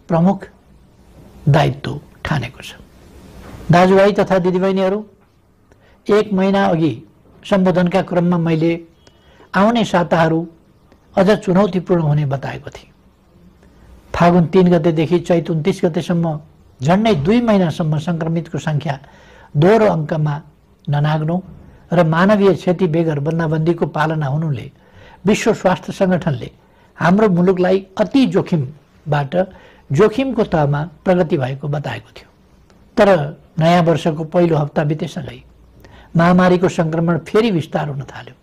प्रमुख दायित्व ठानेको छ। दाजुभाइ तथा दिदीबहिनीहरू, 1 महिना अघि सम्बोधनका क्रममा मैले आउने साताहरू अझ चुनौतीपूर्ण हुने बताएको थिएँ। फागुन 3 गतेदेखि चैत 29 गतेसम्म झन्डै 2 महिनासम्म संक्रमितको संख्या दोहोरो अङ्कमा ननाग्नु र मानवीय क्षति बेगर बन्दाबन्दीको पालना हुनुले विश्व स्वास्थ्य संगठनले हाम्रो मुलुकलाई अति जोखिमबाट जोखिमको तहमा प्रगति भएको बताएको थियो। तर नयाँ वर्षको पहिलो हप्ता बितेसँगै महामारीको संक्रमण फेरि विस्तार हुन थाल्यो।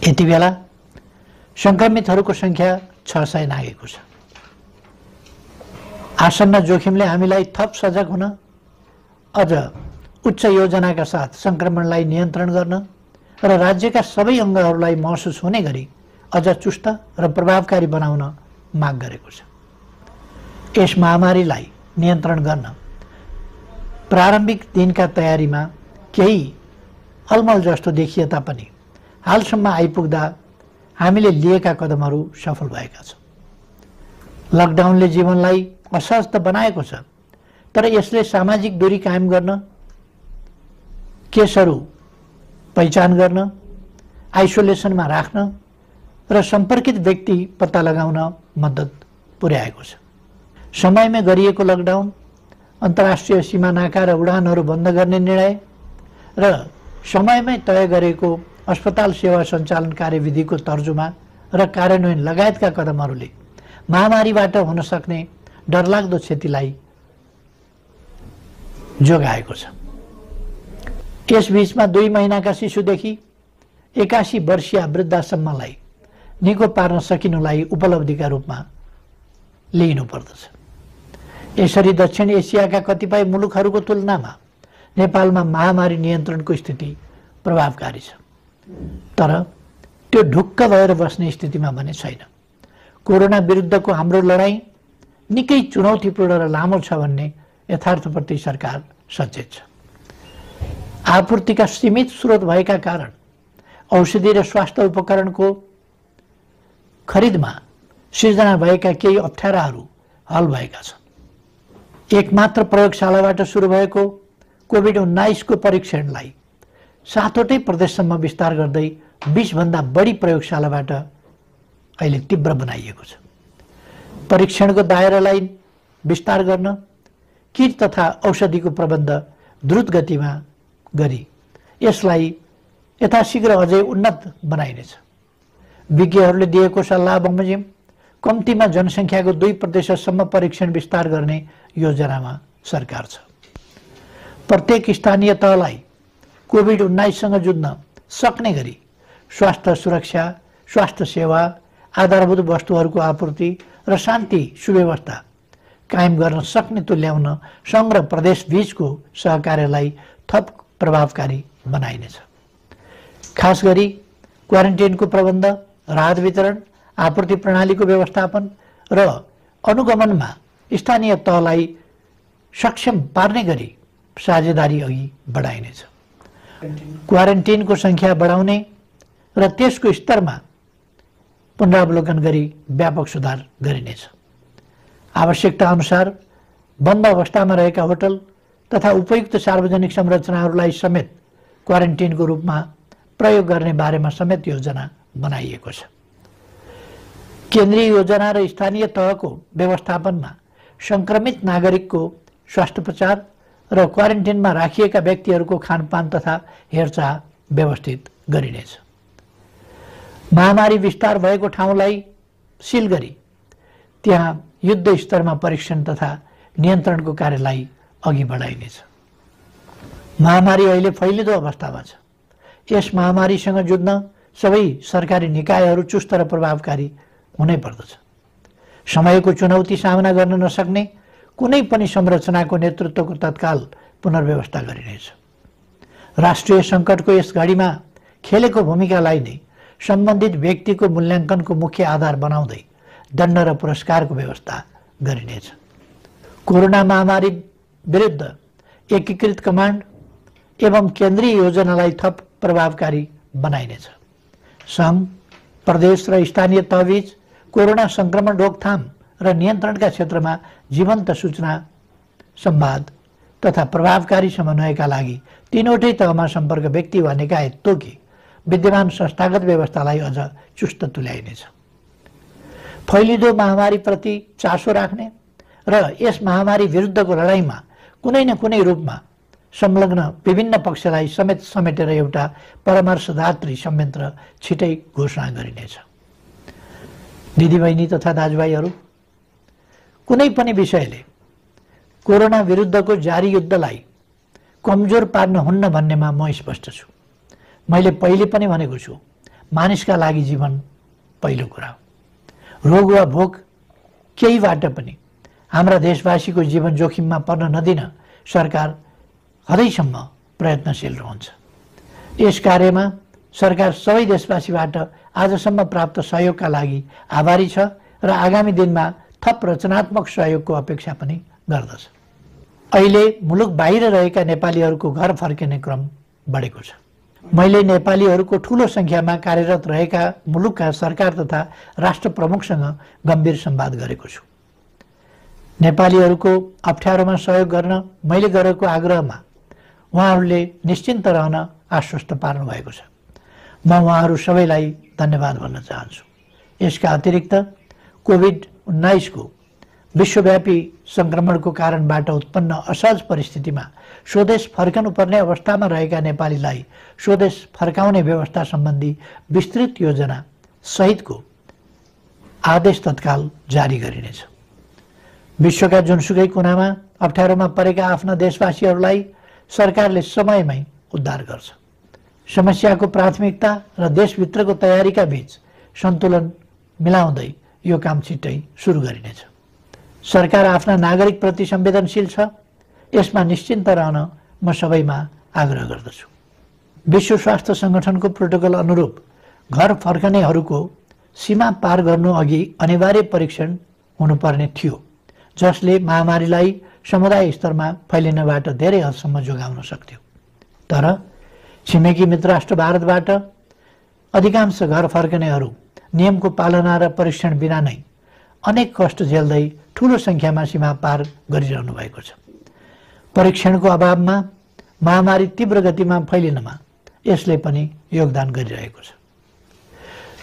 यति बेला संक्रमितहरूको संख्या 600 नागेको छ। आसन्न जोखिमले हामीलाई थप सजग हुन, अझ उच्च योजनाका साथ संक्रमणलाई नियन्त्रण गर्न र राज्यका सबै अङ्गहरूलाई महसुस हुने गरी अझ चुस्त र प्रभावकारी बनाउन माग गरेको छ। यस महामारीलाई नियन्त्रण गर्न प्रारम्भिक दिनका तयारीमा केही अलमल जस्तो देखिए तापनि हालसम्म आइपुग्दा हामीले लिएका कदमहरू सफल भएका छन्। लकडाउनले जीवनलाई असहज त बनाएको छ, तर यसले सामाजिक दूरी कायम गर्न, केसहरू पहिचान गर्न, आइसोलेसनमा राख्न र सम्पर्कित व्यक्ति पत्ता लगाउन मद्दत पुर्याएको छ। समयमै गरिएको लकडाउन, अन्तर्राष्ट्रिय सीमा नाका र उडानहरू बन्द गर्ने निर्णय र समयमै तय गरेको अस्पताल सेवा सञ्चालन कार्यविधिको तर्जुमा र कार्यान्वयन लगायतका कदमहरूले महामारीबाट हुन सक्ने डरलाग्दो क्षतिलाई जोगाएको छ। यसबीचमा 2 महिनाका शिशुदेखि 81 वर्षीय वृद्धासम्मलाई निको पार्न सकिनुलाई उपलब्धिका रूपमा लिइनुपर्दछ। यसरी दक्षिण एसियाका कतिपय मुलुकहरूको तुलनामा नेपालमा महामारी नियन्त्रणको स्थिति प्रभावकारी छ, तर त्यो ढुक्क भएर बस्ने स्थितिमा भने छैन। कोरोना विरुद्धको हाम्रो लडाईँ निकै चुनौतीपूर्ण र लामो छ भन्ने यथार्थप्रति सरकार सचेत छ। आपूर्तिका सीमित स्रोत भएका कारण औषधि र स्वास्थ्य उपकरणको खरिदमा सिर्जना भएका केही अप्ठ्याराहरू हल भएका छन्। एकमात्र प्रयोगशालाबाट सुरु भएको कोभिड-19 को परीक्षणलाई 7वटै प्रदेशसम्म विस्तार गर्दै 20 भन्दा बढी प्रयोगशालाबाट अहिले तीव्र बनाइएको छ। परीक्षणको दायरालाई विस्तार गर्न किट तथा औषधिको प्रबन्ध द्रुत गतिमा गरी यसलाई यथाशीघ्र अझै उन्नत बनाइनेछ। विज्ञहरूले दिएको सल्लाह बमोजिम कम्तीमा जनसङ्ख्याको 2% परीक्षण विस्तार गर्ने योजनामा सरकार छ। प्रत्येक स्थानीय तहलाई कोभिड-19 सँग जुझ्न सक्ने गरी स्वास्थ्य सुरक्षा, स्वास्थ्य सेवा, आधारभूत वस्तुहरूको आपूर्ति र शान्ति सुव्यवस्था कायम गर्न सक्ने तुल्याउन सङ्घ र प्रदेश बीचको सहकार्यलाई थप प्रभावकारी बनाइनेछ। खास गरी क्वारेन्टाइनको प्रबन्ध, राहत वितरण, आपूर्ति प्रणालीको व्यवस्थापन र अनुगमनमा स्थानीय तहलाई सक्षम पार्ने गरी साझेदारी अघि बढाइनेछ। क्वारेन्टाइनको संख्या बढाउने र त्यसको स्तरमा पुनरावलोकन गरी व्यापक सुधार गरिनेछ। आवश्यकता अनुसार बन्द अवस्थामा रहेका होटल तथा उपयुक्त सार्वजनिक संरचनाहरूलाई समेत क्वारेन्टाइनको रूपमा प्रयोग गर्ने बारेमा समेत योजना बनाइएको छ। केन्द्रीय योजना र स्थानीय तहको व्यवस्थापनमा संक्रमित नागरिकको स्वास्थ्योपचार र क्वारेन्टाइनमा राखिएका व्यक्तिहरूको खानपान तथा हेरचाह व्यवस्थित गरिनेछ। महामारी विस्तार भएको ठाउँलाई सिल गरी त्यहाँ युद्ध स्तरमा परीक्षण तथा नियन्त्रणको कार्यलाई अघि बढाइनेछ। महामारी अहिले फैलिँदो अवस्थामा छ। यस महामारीसँग जुझ्न सबै सरकारी निकायहरू चुस्त र प्रभावकारी हुनै पर्दछ। समयको चुनौती सामना गर्न नसक्ने कुनै पनि संरचनाको नेतृत्वको तत्काल पुनर्व्यवस्था गरिनेछ। राष्ट्रिय सङ्कटको यस घडीमा खेलेको भूमिकालाई नै सम्बन्धित व्यक्तिको मूल्याङ्कनको मुख्य आधार बनाउँदै दण्ड र पुरस्कारको व्यवस्था गरिनेछ। कोरोना महामारी विरुद्ध एकीकृत कमान्ड एवं केन्द्रीय योजनालाई थप प्रभावकारी बनाइनेछ। सङ्घ, प्रदेश र स्थानीय तहबीच कोरोना संक्रमण रोकथाम र नियन्त्रणका क्षेत्रमा जीवन्त सूचना संवाद तथा प्रभावकारी समन्वयका लागि तीनवटै तहमा सम्पर्क व्यक्ति वा निकाय तोकी विद्यमान संस्थागत व्यवस्थालाई अझ चुस्त तुल्याइनेछ। फैलिँदो महामारीप्रति चासो राख्ने र यस महामारी विरुद्धको लडाईँमा कुनै न कुनै रूपमा संलग्न विभिन्न पक्षलाई समेटेर एउटा परामर्शदात्री संयन्त्र छिटै घोषणा गरिनेछ। दिदीबहिनी तथा दाजुभाइहरू, कुनै पनि विषयले कोरोना विरुद्धको जारी युद्धलाई कमजोर पार्न हुन्न भन्नेमा म स्पष्ट छु। मैले पहिले पनि भनेको छु, मानिसका लागि जीवन पहिलो कुरा हो। रोग वा भोक केहीबाट पनि हाम्रा देशवासीको जीवन जोखिममा पर्न नदिन सरकार हदैसम्म प्रयत्नशील रहन्छ। यस कार्यमा सरकार सबै देशवासीबाट आजसम्म प्राप्त सहयोगका लागि आभारी छ र आगामी दिनमा थप रचनात्मक सहयोगको अपेक्षा पनि गर्दछ। अहिले मुलुक बाहिर रहेका नेपालीहरूको घर फर्किने क्रम बढेको छ। मैले नेपालीहरूको ठूलो संख्यामा कार्यरत रहेका मुलुकका सरकार तथा राष्ट्र प्रमुखसँग गम्भीर संवाद गरेको छु। नेपालीहरूको अप्ठ्यारोमा सहयोग गर्न मैले गरेको आग्रहमा उहाँहरूले निश्चिन्त रहन आश्वस्त पार्नु भएको छ। म उहाँहरू सबैलाई धन्यवाद भन्न चाहन्छु। यसका अतिरिक्त कोभिड-19 को विश्वव्यापी संक्रमणको कारणबाट उत्पन्न असहज परिस्थितिमा स्वदेश फर्कनुपर्ने अवस्थामा रहेका नेपालीलाई स्वदेश फर्काउने व्यवस्था सम्बन्धी विस्तृत योजना सहितको आदेश तत्काल जारी गरिनेछ। विश्वका जुनसुकै कुनामा अप्ठ्यारोमा परेका आफ्ना देशवासीहरूलाई सरकारले समयमै उद्धार गर्छ। समस्याको प्राथमिकता र देशभित्रको तयारीका बीच सन्तुलन मिलाउँदै यो काम छिट्टै सुरु गरिनेछ। सरकार आफ्ना नागरिकप्रति संवेदनशील छ, यसमा निश्चिन्त रहन म सबैमा आग्रह गर्दछु। विश्व स्वास्थ्य संगठनको प्रोटोकल अनुरूप घर फर्कनेहरूको सीमा पार गर्नु अघि अनिवार्य परीक्षण हुनुपर्ने थियो, जसले महामारीलाई समुदाय स्तरमा फैलिनबाट धेरै हदसम्म जोगाउन सक्थ्यो। तर छिमेकी मित्र राष्ट्र भारतबाट अधिकांश घर फर्कनेहरू नियमको पालना र परीक्षण बिना नै अनेक कष्ट झेल्दै ठूलो संख्यामा सीमा पार गरिरहनु भएको छ। परीक्षणको अभावमा महामारी तीव्र गतिमा फैलिनमा यसले पनि योगदान गरिरहेको छ।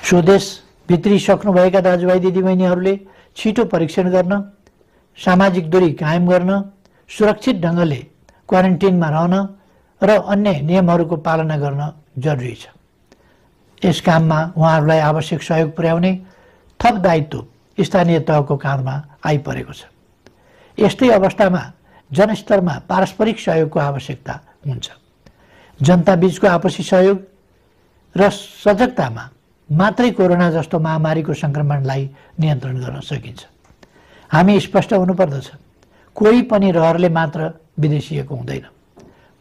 स्वदेश भित्रिसक्नुभएका दाजुभाइ दिदीबहिनीहरूले छिटो परीक्षण गर्न, सामाजिक दूरी कायम गर्न, सुरक्षित ढङ्गले क्वारेन्टिनमा रहन र अन्य नियमहरूको पालना गर्न जरुरी छ। यस काममा उहाँहरूलाई आवश्यक सहयोग पुर्याउने थप दायित्व स्थानीय तहको काँधमा आइपरेको छ। यस्तै अवस्थामा जनस्तरमा पारस्परिक सहयोगको आवश्यकता हुन्छ। जनता बीचको आपसी सहयोग र सजगतामा मात्रै कोरोना जस्तो महामारीको संक्रमणलाई नियन्त्रण गर्न सकिन्छ। हामी स्पष्ट हुनुपर्दछ, कोही पनि रहरले मात्र विदेशिएको हुँदैन।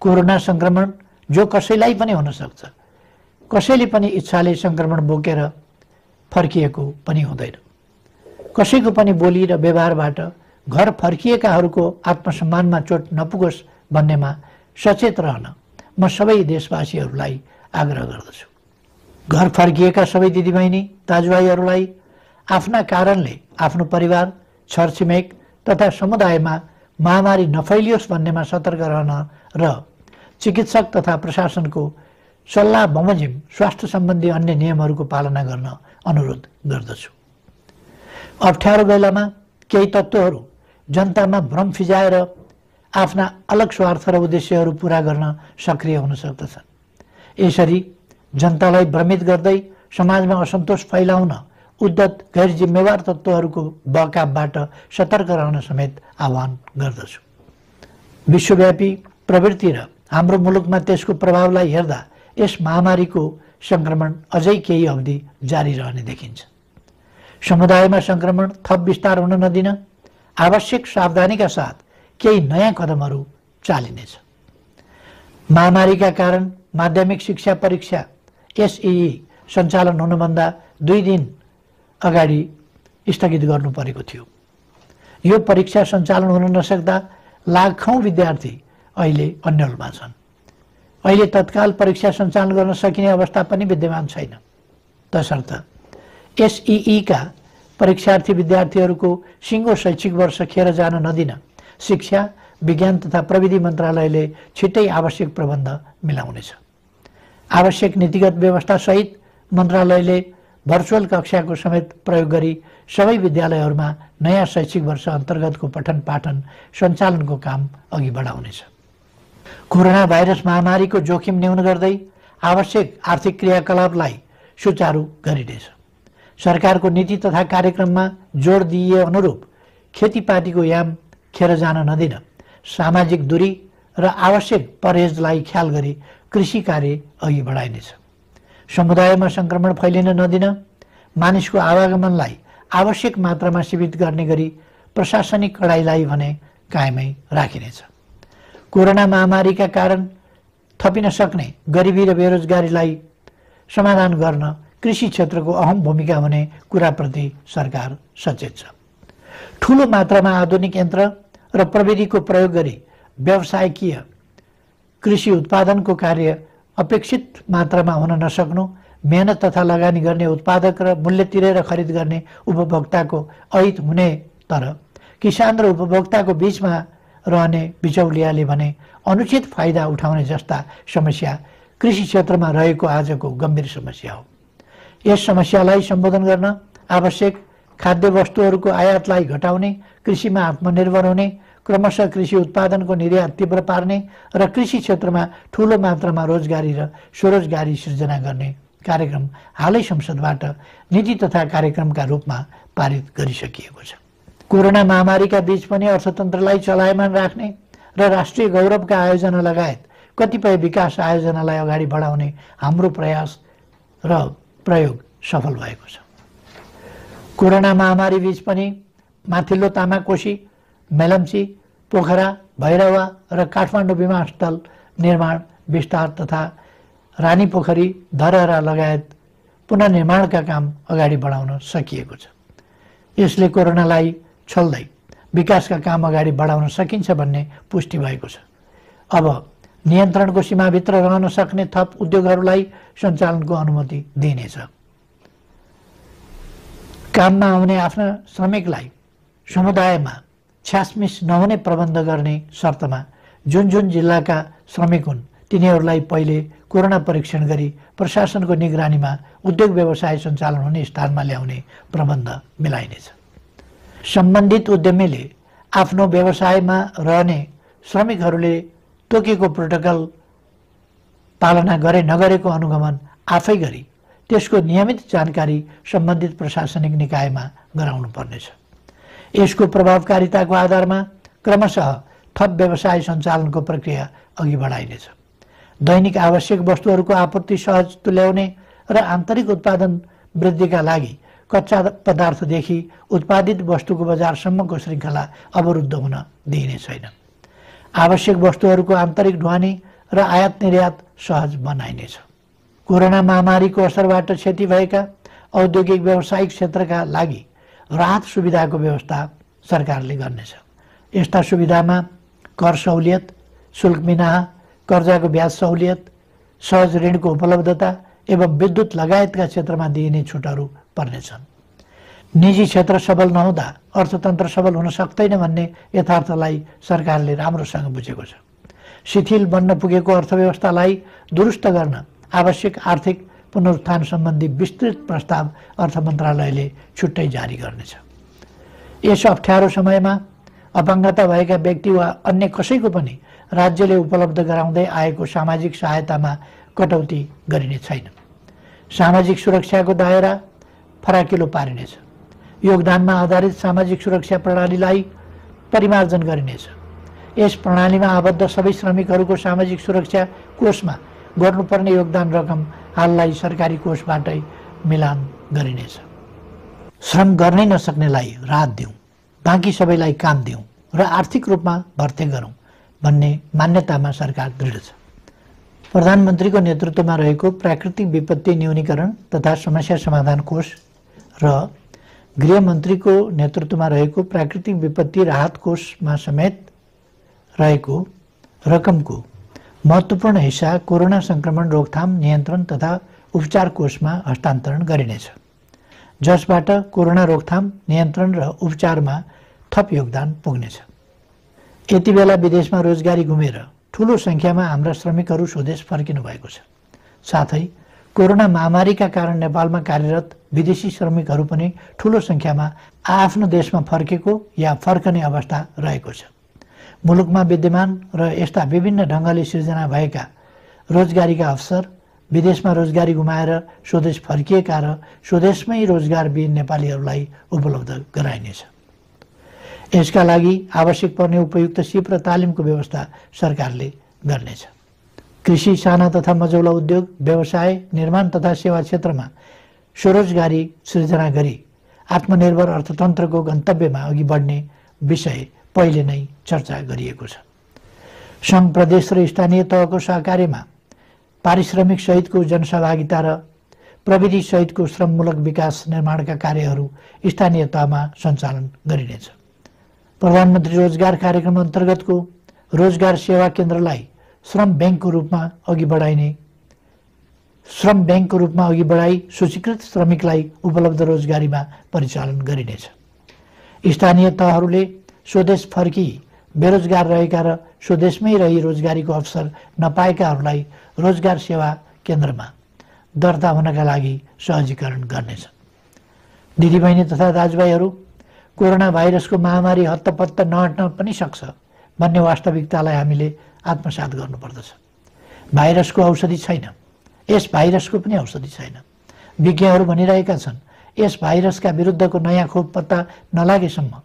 कोरोना संक्रमण जो कसैलाई पनि हुन सक्छ, कसैले पनि इच्छाले संक्रमण बोकेर फर्किएको पनि हुँदैन। कसैको पनि बोली र व्यवहारबाट घर फर्किएकाहरूको आत्मसम्मानमा चोट नपुगोस् भन्नेमा सचेत रहन म सबै देशवासीहरूलाई आग्रह गर्दछु। घर फर्किएका सबै दिदीबहिनी दाजुभाइहरूलाई आफ्ना कारणले आफ्नो परिवार, छरछिमेक तथा समुदायमा महामारी नफैलियोस् भन्नेमा सतर्क रहन र चिकित्सक तथा प्रशासनको सल्लाह बमोजिम स्वास्थ्य सम्बन्धी अन्य नियमहरूको पालना गर्न अनुरोध गर्दछु। अप्ठ्यारो बेलामा केही तत्त्वहरू जनतामा भ्रम फिजाएर आफ्ना अलग स्वार्थ र उद्देश्यहरू पूरा गर्न सक्रिय हुन सक्दछन्। यसरी जनतालाई भ्रमित गर्दै समाजमा असन्तोष फैलाउन उद्धत गैर जिम्मेवार तत्त्वहरूको बहकावबाट सतर्क रहन समेत आह्वान गर्दछु। विश्वव्यापी प्रवृत्ति र हाम्रो मुलुकमा त्यसको प्रभावलाई हेर्दा यस महामारीको संक्रमण अझै केही अवधि जारी रहने देखिन्छ। समुदायमा संक्रमण थप विस्तार हुन नदिन आवश्यक सावधानीका साथ केही नयाँ कदमहरू चालिनेछ। महामारीका कारण माध्यमिक शिक्षा परीक्षा एसईई सञ्चालन हुनुभन्दा 2 दिन अगाडि स्थगित गर्नु परेको थियो। यो परीक्षा सञ्चालन हुन नसक्दा लाखौं विद्यार्थी अहिले अन्यलमा छन्। अहिले तत्काल परीक्षा सञ्चालन गर्न सकिने अवस्था पनि विद्यमान छैन। तसर्थ एसईई का परीक्षार्थी विद्यार्थीहरूको सिङ्गो शैक्षिक वर्ष खेर जान नदिन शिक्षा, विज्ञान तथा प्रविधि मन्त्रालयले छिट्टै आवश्यक प्रबन्ध मिलाउनेछ। आवश्यक नीतिगत व्यवस्थासहित मन्त्रालयले भर्चुअल कक्षाको समेत प्रयोग गरी सबै विद्यालयहरूमा नयाँ शैक्षिक वर्ष अन्तर्गतको पठन पाठन सञ्चालनको काम अघि बढाउनेछ। कोरोना भाइरस महामारीको जोखिम न्यून गर्दै आवश्यक आर्थिक क्रियाकलापलाई सुचारू गरिनेछ। सरकारको नीति तथा कार्यक्रममा जोड दिइए अनुरूप खेतीपातीको याम खेर जान नदिन, सामाजिक दूरी र आवश्यक परहेजलाई ख्याल गरी कृषि कार्य अघि बढाइनेछ। समुदायमा संक्रमण फैलिन नदिन, मानिसको आवागमनलाई आवश्यक मात्रामा सीमित गर्ने गरी प्रशासनिक कडाइलाई भने कायमै राखिनेछ। कोरोना महामारीका कारण थपिन सक्ने गरिबी र बेरोजगारीलाई समाधान गर्न कृषि क्षेत्रको अहम भूमिका हुने कुराप्रति सरकार सचेत छ। ठूलो मात्रामा आधुनिक यन्त्र र प्रविधिको प्रयोग गरी व्यावसायिकीय कृषि उत्पादनको कार्य अपेक्षित मात्रामा हुन नसक्नु, मेहनत तथा लगानी गर्ने उत्पादक र मूल्य तिरेर खरिद गर्ने उपभोक्ताको अहित हुने, तर किसान र उपभोक्ताको बीचमा रहने बिचौलियाले भने अनुचित फाइदा उठाउने जस्ता समस्या कृषि क्षेत्रमा रहेको आजको गम्भीर समस्या हो। यस समस्यालाई सम्बोधन गर्न आवश्यक खाद्य वस्तुहरूको आयातलाई घटाउने, कृषिमा आत्मनिर्भर हुने, क्रमशः कृषि उत्पादनको निर्यात तीव्र पार्ने र कृषि क्षेत्रमा ठूलो मात्रामा रोजगारी र स्वरोजगारी सृजना गर्ने कार्यक्रम हालै संसदबाट नीति तथा कार्यक्रमका रूपमा पारित गरिसकिएको छ। कोरोना महामारीका बीच पनि अर्थतन्त्रलाई चलायमान राख्ने र राष्ट्रिय गौरवका आयोजना लगायत कतिपय विकास आयोजनालाई अगाडि बढाउने हाम्रो प्रयास र प्रयोग सफल भएको छ। कोरोना महामारी बीच पनि माथिल्लो तामाकोशी, मेलम्ची, पोखरा, भैरवा र काठमाडौँ विमानस्थल निर्माण विस्तार तथा रानीपोखरी, धरहरा लगायत पुनर्निर्माणका काम अगाडि बढाउन सकिएको छ। यसले कोरोनालाई छल्दै विकासका काम अगाडि बढाउन सकिन्छ भन्ने पुष्टि भएको छ। अब नियन्त्रणको सीमाभित्र रहन सक्ने थप उद्योगहरूलाई सञ्चालनको अनुमति दिइनेछ। काममा आउने आफ्ना श्रमिकलाई समुदायमा छ्यासमिस नहुने प्रबन्ध गर्ने शर्तमा जुन जुन जिल्लाका श्रमिक हुन् तिनीहरूलाई पहिले कोरोना परीक्षण गरी प्रशासनको निगरानीमा उद्योग व्यवसाय सञ्चालन हुने स्थानमा ल्याउने प्रबन्ध मिलाइनेछ। सम्बन्धित उद्यमीले आफ्नो व्यवसायमा रहने श्रमिकहरूले तोकेको प्रोटोकल पालना गरे नगरेको अनुगमन आफै गरी त्यसको नियमित जानकारी सम्बन्धित प्रशासनिक निकायमा गराउनु पर्नेछ। यसको प्रभावकारिताको आधारमा क्रमशः थप व्यवसाय सञ्चालनको प्रक्रिया अघि बढाइनेछ। दैनिक आवश्यक वस्तुहरूको आपूर्ति सहज तुल्याउने र आन्तरिक उत्पादन वृद्धिका लागि कच्चा पदार्थदेखि उत्पादित वस्तुको बजारसम्मको श्रृङ्खला अवरुद्ध हुन दिइने छैन। आवश्यक वस्तुहरूको आन्तरिक ढुवानी र आयात निर्यात सहज बनाइनेछ। कोरोना महामारीको असरबाट क्षति भएका औद्योगिक व्यावसायिक क्षेत्रका लागि राहत सुविधाको व्यवस्था सरकारले गर्नेछ। यस्ता सुविधामा कर सहुलियत, शुल्क मिनाहा, कर्जाको ब्याज सहुलियत, सहज ऋणको उपलब्धता एवं विद्युत लगायतका क्षेत्रमा दिइने छुटहरू पर्नेछन्। निजी क्षेत्र सबल नहुँदा अर्थतन्त्र सबल हुन सक्दैन भन्ने यथार्थलाई सरकारले राम्रोसँग बुझेको छ। शिथिल बन्न पुगेको अर्थव्यवस्थालाई दुरुस्त गर्न आवश्यक आर्थिक पुनरुत्थान सम्बन्धी विस्तृत प्रस्ताव अर्थ मन्त्रालयले छुट्टै जारी गर्नेछ। यस अप्ठ्यारो समयमा अपाङ्गता भएका व्यक्ति वा अन्य कसैको पनि राज्यले उपलब्ध गराउँदै आएको सामाजिक सहायतामा कटौती गरिने छैन। सामाजिक सुरक्षाको दायरा फराकिलो पारिनेछ। योगदानमा आधारित सामाजिक सुरक्षा प्रणालीलाई परिमार्जन गरिनेछ। यस प्रणालीमा आबद्ध सबै श्रमिकहरूको सामाजिक सुरक्षा कोषमा गर्नुपर्ने योगदान रकम हाललाई सरकारी कोषबाटै मिलान गरिनेछ। श्रम गर्नै नसक्नेलाई राहत दिउँ, बाँकी सबैलाई काम दिउँ र आर्थिक रूपमा भर्ती गरौँ भन्ने मान्यतामा सरकार दृढ छ। प्रधानमन्त्रीको नेतृत्वमा रहेको प्राकृतिक विपत्ति न्यूनीकरण तथा समस्या समाधान कोष र गृहमन्त्रीको नेतृत्वमा रहेको प्राकृतिक विपत्ति राहत कोषमा समेत रहेको रकमको महत्त्वपूर्ण हिस्सा कोरोना संक्रमण रोकथाम, नियन्त्रण तथा उपचार कोषमा हस्तान्तरण गरिनेछ। जसबाट कोरोना रोकथाम, नियन्त्रण र उपचारमा थप योगदान पुग्नेछ। यति बेला विदेशमा रोजगारी गुमेर ठूलो संख्यामा हाम्रा श्रमिकहरू स्वदेश फर्किनु भएको छ। साथै कोरोना महामारीका कारण नेपालमा कार्यरत विदेशी श्रमिकहरू पनि ठूलो संख्यामा आफ्नो देशमा फर्केको या फर्कने अवस्था रहेको छ। मुलुकमा विद्यमान र यस्ता विभिन्न ढङ्गले सृजना भएका रोजगारीका अवसर, विदेशमा रोजगारी गुमाएर स्वदेश फर्किएका र स्वदेशमै रोजगारविहीन नेपालीहरूलाई उपलब्ध गराइनेछ। यसका लागि आवश्यक पर्ने उपयुक्त सिप र तालिमको व्यवस्था सरकारले गर्नेछ। कृषि, साना तथा मझौला उद्योग, व्यवसाय, निर्माण तथा सेवा क्षेत्रमा स्वरोजगारी सृजना गरी आत्मनिर्भर अर्थतन्त्रको गन्तव्यमा अघि बढ्ने विषय पहिले नै चर्चा गरिएको छ। सङ्घ, प्रदेश र स्थानीय तहको सहकार्यमा पारिश्रमिक सहितको जनसहभागिता र प्रविधि सहितको श्रममूलक विकास निर्माणका कार्यहरू स्थानीय तहमा सञ्चालन गरिनेछ। प्रधानमन्त्री रोजगार कार्यक्रम अन्तर्गतको रोजगार सेवा केन्द्रलाई श्रम ब्याङ्कको रूपमा अघि बढाई सूचीकृत श्रमिकलाई उपलब्ध रोजगारीमा परिचालन गरिनेछ। स्थानीय तहहरूले स्वदेश फर्की बेरोजगार रहेका र स्वदेशमै रही रोजगारीको अवसर नपाएकाहरूलाई रोजगार सेवा केन्द्रमा दर्ता हुनका लागि सहजीकरण गर्नेछ। दिदीबहिनी तथा दाजुभाइहरू, कोरोना भाइरसको महामारी हत्तपत्त नहट्न पनि सक्छ भन्ने वास्तविकतालाई हामीले आत्मसात गर्नुपर्दछ। भाइरसको औषधि छैन, यस भाइरसको पनि औषधि छैन। विज्ञहरू भनिरहेका छन्, यस भाइरसका विरुद्धको नयाँ खोप पत्ता नलागेसम्म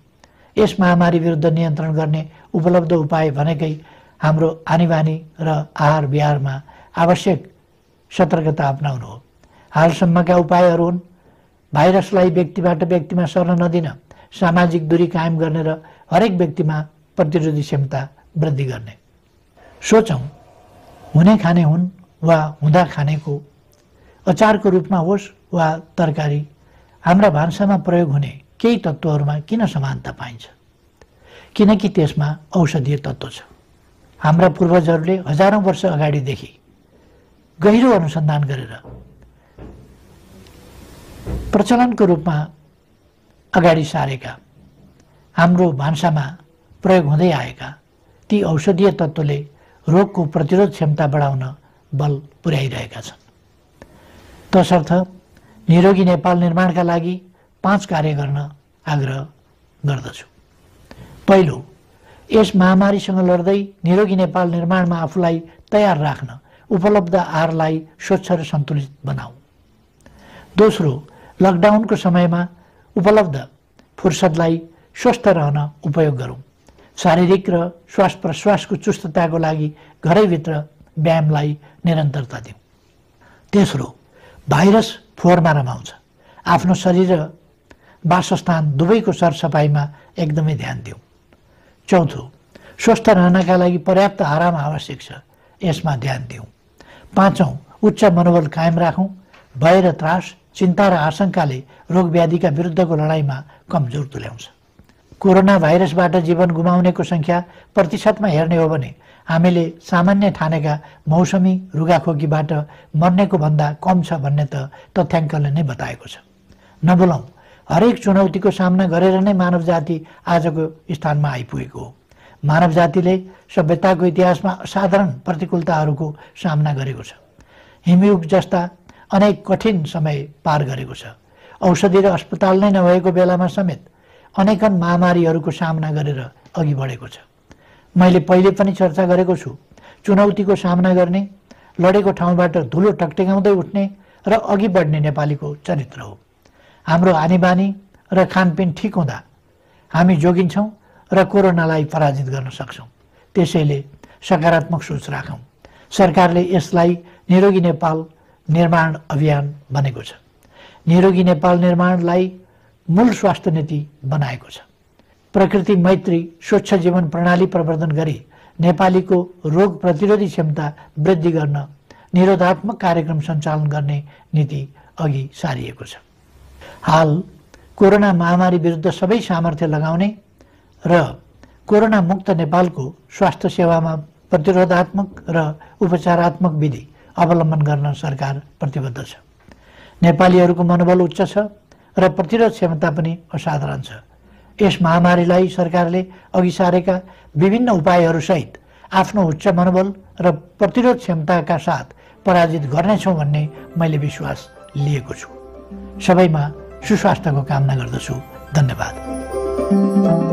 यस महामारी विरुद्ध नियन्त्रण गर्ने उपलब्ध उपाय भनेकै हाम्रो आनीबानी र आहार विहारमा आवश्यक सतर्कता अपनाउनु हो। हालसम्मका उपायहरू हुन् भाइरसलाई व्यक्तिबाट व्यक्तिमा सर्न नदिन, सामाजिक दूरी कायम गर्ने र हरेक व्यक्तिमा प्रतिरोधी क्षमता वृद्धि गर्ने। सोचौँ, हुने खाने हुन् वा हुँदा खानेको अचारको रूपमा होस् वा तरकारी, हाम्रा भान्सामा प्रयोग हुने केही तत्त्वहरूमा किन समानता पाइन्छ? किनकि त्यसमा औषधीय तत्त्व छ। हाम्रा पूर्वजहरूले हजारौं वर्ष अगाडिदेखि गहिरो अनुसन्धान गरेर प्रचलनको रूपमा अगाडि सारेका, हाम्रो भान्सामा प्रयोग हुँदै आएका ती औषधीय तत्त्वले रोगको प्रतिरोध क्षमता बढाउन बल पुर्याइरहेका छन्। तसर्थ निरोगी नेपाल निर्माणका लागि 5 कार्य गर्न आग्रह गर्दछु। पहिलो, यस महामारीसँग लड्दै निरोगी नेपाल निर्माणमा आफूलाई तयार राख्न उपलब्ध आहारलाई स्वच्छ र सन्तुलित बनाऊ। दोस्रो, लकडाउनको समयमा उपलब्ध फुर्सदलाई स्वस्थ रहन उपयोग गरौँ। शारीरिक र श्वास प्रश्वासको चुस्तताको लागि घरैभित्र व्यायामलाई निरन्तरता दिउँ। तेस्रो, भाइरस फोहोरमा रमाउँछ। आफ्नो शरीर र वासस्थान दुवैको सरसफाइमा एकदमै ध्यान दिउँ। चौथो, स्वस्थ रहनका लागि पर्याप्त आराम आवश्यक छ, यसमा ध्यान दिउँ। पाँचौं, उच्च मनोबल कायम राखौँ। भय र त्रास, चिन्ता र आशंकाले रोगव्याधिका विरुद्धको लडाइँमा कमजोर तुल्याउँछ। कोरोना भाइरसबाट जीवन गुमाउनेको संख्या प्रतिशतमा हेर्ने हो भने हामीले सामान्य ठानेका मौसमी रुगाखोकीबाट मर्नेको भन्दा कम छ भन्ने त तथ्याङ्कले नै बताएको छ। नबोलौँ, हरेक चुनौतीको सामना गरेर नै मानव जाति आजको स्थानमा आइपुगेको हो। मानव जातिले सभ्यताको इतिहासमा असाधारण प्रतिकूलताहरूको सामना गरेको छ। हिमयुग जस्ता अनेक कठिन समय पार गरेको छ। औषधि र अस्पताल नै नभएको बेलामा समेत अनेकन महामारीहरूको सामना गरेर अघि बढेको छ। मैले पहिले पनि चर्चा गरेको छु, चुनौतीको सामना गर्ने, लडेको ठाउँबाट धुलो टकटकाउँदै उठ्ने र अघि बढ्ने नेपालीको चरित्र हो। हाम्रो आनीबानी र खानपिन ठिक हुँदा हामी जोगिन्छौँ र कोरोनालाई पराजित गर्न सक्छौँ। त्यसैले सकारात्मक सोच राखौँ। सरकारले यसलाई निरोगी नेपाल निर्माण अभियान भनेको छ। निरोगी नेपाल निर्माणलाई मूल स्वास्थ्य नीति बनाएको छ। प्रकृति मैत्री स्वच्छ जीवन प्रणाली प्रवर्धन गरी नेपालीको रोग प्रतिरोधी क्षमता वृद्धि गर्न निरोधात्मक कार्यक्रम सञ्चालन गर्ने नीति अघि सारिएको छ। हाल कोरोना महामारी विरुद्ध सबै सामर्थ्य लगाउने र कोरोना मुक्त नेपालको स्वास्थ्य सेवामा प्रतिरोधात्मक र उपचारात्मक विधि अवलम्बन गर्न सरकार प्रतिबद्ध छ। नेपालीहरूको मनोबल उच्च छ र प्रतिरोध क्षमता पनि असाधारण छ। यस महामारीलाई सरकारले अघि सारेका विभिन्न उपायहरूसहित आफ्नो उच्च मनोबल र प्रतिरोध क्षमताका साथ पराजित गर्नेछौँ भन्ने मैले विश्वास लिएको छु। सबैमा सुस्वास्थ्यको कामना गर्दछु। धन्यवाद।